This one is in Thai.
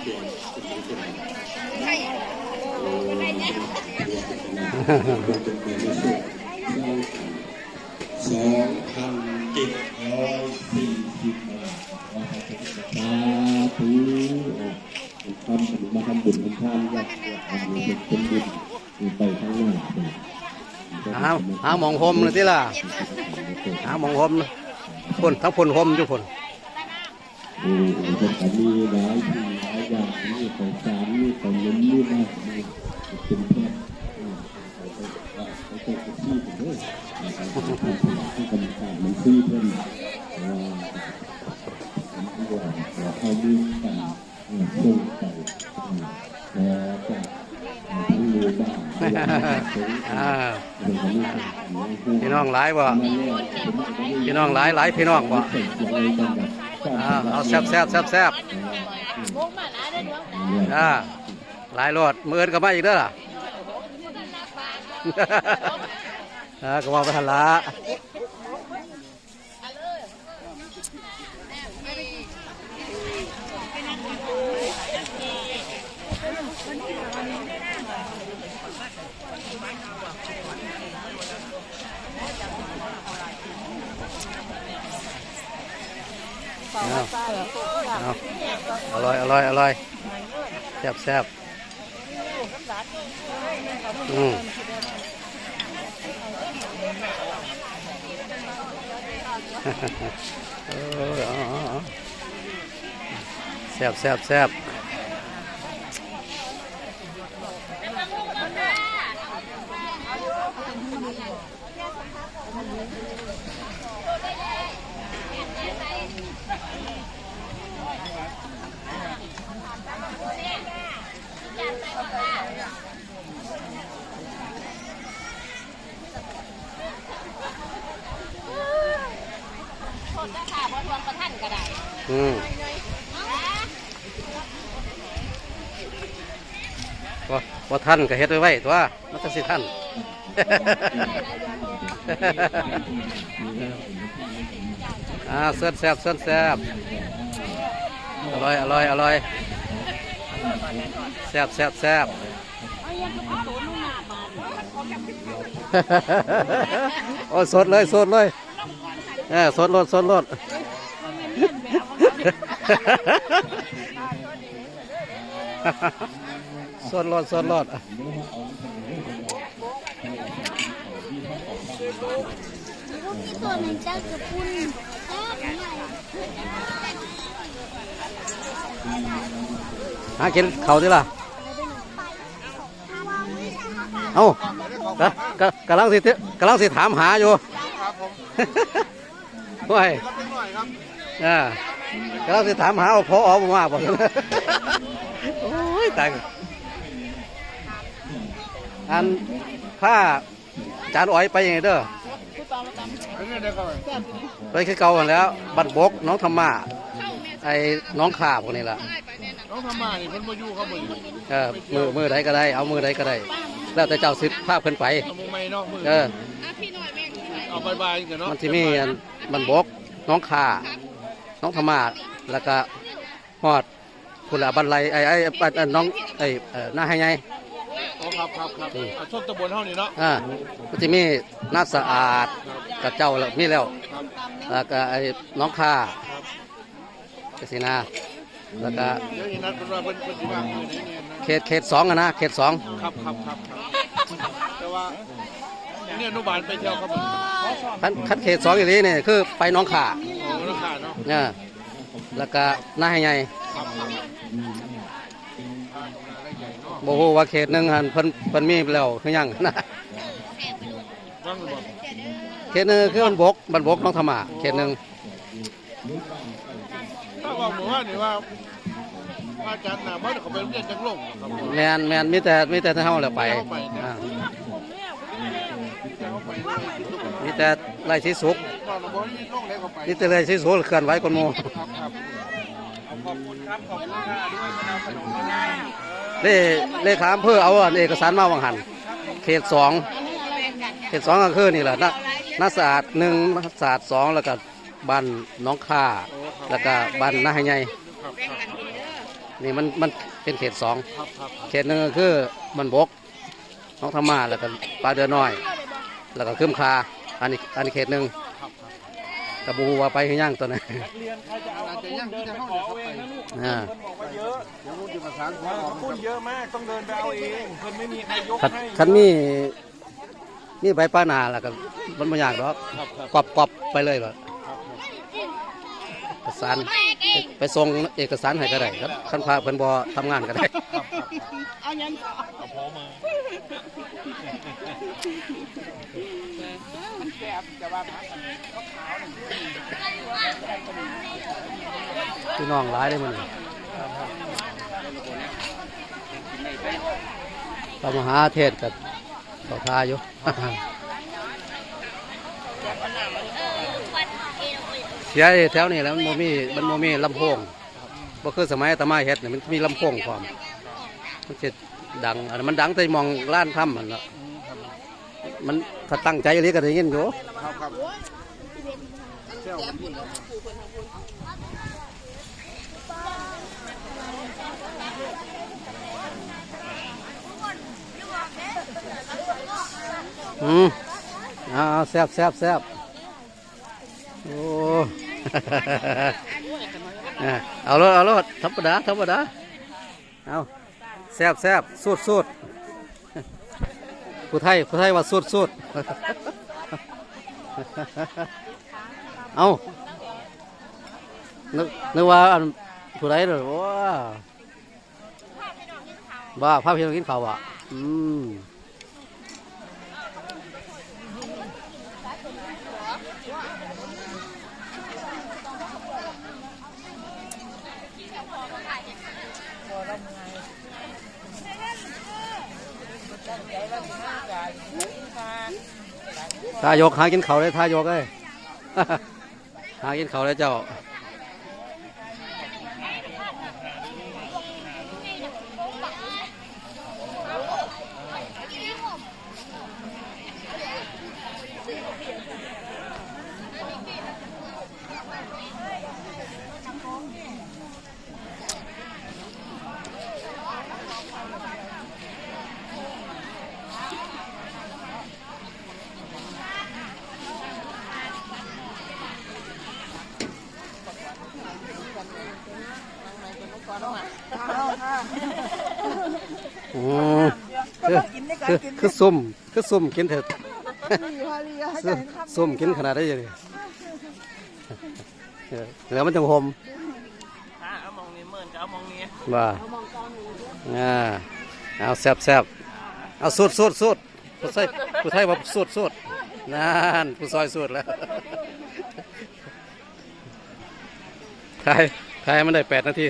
มาทำบุญทำทานอยากเป็นบุญไปข้างหน้าหาหมองหมเลยที่ล่ะหาหมองหมคนทั้งพลหมทุกคนจะมีหลายที่หลายอย่างมีของสารมีของเงินมีมากมีเป็นแพทย์เขาเป็นที่ผมด้วยที่กรรมการมันซื้อเพิ่มว่าเขาดูกันส่งไปแล้วก็ทั้งมือบ้างพี่น้องหลายบ่พี่น้องหลายพี่น้องบ่เอาแซ่บหลายรถมือก็มาอีกเด้อล่ะก็ว่าไปทันละอร่อยแซ่บแซ่บว่าท่านก็เฮ็ดไว้ตัวมันจะสิท่านเส้นแซ่บอร่อยแซ่บโอ้สดเลยสดรสหากินเขาดิล่ะเอ้ากำลังสิถามหาอยู่ว้ายกำลังสิถามหาพอมาบอกโอ้ยตายอันผ้าจานอ้อยไปยังไงเด้อไปคือเก่ากันแล้วบัดบกน้องธรรมะไอ้น้องข่าพวกนี้ล่ะน้องธรรมะนี่เพิ่นบ่อยู่ครับบ่อยู่มือใดก็ได้เอามือใดก็ได้แล้วแต่เจ้าสิทธิ์ภาพเพิ่นไปเอามือไม่นอกมือเอาบายกันเนาะมันที่มีบัดบกน้องข่าน้องธรรมะแล้วก็ฮอดคุณละบันไลไอ้น้องหน้าให้ไงครับชนตำบลเฮานี่เนาะมันจะมีน้าสะอาดกับเจ้าแล้วมีแล้วแล้วก็ไอ้น้องข่ากสินาแล้วก็เขต2นะเขต2ครับแต่ว่าเนี่ยอนุบาลไปเที่ยวครับคันเขต2อย่างนี้เนี่ยคือไปน้องข่าน้องข่าเนาะแล้วก็หน้าให้ไงโบโหว่าเขตหนึ่งหันเพิ่นมีแล้วคือยังนะเขตหนึ่งคือมันบกน้องธรรมะเขตหนึ่งถ้าบอกหมู่ว่านี่ว่าอาจารย์น่ะบ่ได้เขาไปเรียนจังลงแมนมีแต่เฮาแล้วไปมีแต่ไร่สีสุกมีแต่ไร่สีสุกเคลื่อนไหวคนโมขอบคุณครับเลขาอำเภอเอาเอกสารมาวางหันเขต2ก็คือนี่แหละนักสะอาด1นักสะอาด2แล้วก็บ้านน้องข่าแล้วก็บ้านนาให้ใหญ่ นี่มันเป็นเขตสอง ครับครับ เขตหนึ่งก็คือมันบกน้องธรรมาแล้วก็ปลาเดือน้อย แล้วก็ขึ้นคาอันนี้เขตหนึ่ง ครับครับ กระบูว่าไปให้ย่างตัวนั้น อาจจะยังที่จะเข้าเนี่ยครับไป อ่า บอกว่าเยอะเดี๋ยวรู้จะประสานขอพูดเยอะมากต้องเดินไปเอาเองเพิ่นไม่มีใครยกให้ คันมีใบป้านาแล้วก็มันไม่ยากหรอก ครับครับ กรอบไปเลยเหรอ ครับ เอกสารไปส่งเอกสารให้ก็ได้ครับคันพาเพิ่นบ่ทำงานก็ได้ เอายัง เอาพอมา มันแสบแต่ว่า พี่น้องหลายได้มื้อนี้พระมหาเทศกับต่อทาอยู่ เสียแถวนี้แล้วมันบ่มีลำโพงบ่คือสมัยอาตมาเฮ็ดนี่มันมีลำโพงพร้อมมันสิดังอันนั้นมันดังแต่มองล้านถ้ำมันเนาะมันถ้าตั้งใจอีหลีก็ได้ยินอยู่ ครับครับเจ้า แซ่บโอ้ เอารถธรรมดาเอาแซ่บสูดผู้ไทยว่าสูดเอานึกว่าอันผู้ใดเลยว้าพาพี่น้องกินข้าวอ่ะทายกหากินเขาเลยทายกเลย หากินเขาเลยเจ้าคือซุ่มกินเถอะซุ่มกินขนาดได้ยังไงเหลือมันจังหมเอามองนี้เมินก็เอามองนี้ ว่าเอาแซ่บเอาสูดผู้ไทยว่าสูดนั่นผู้ซอยสูดแล้วถ่ายมันได้8 นาที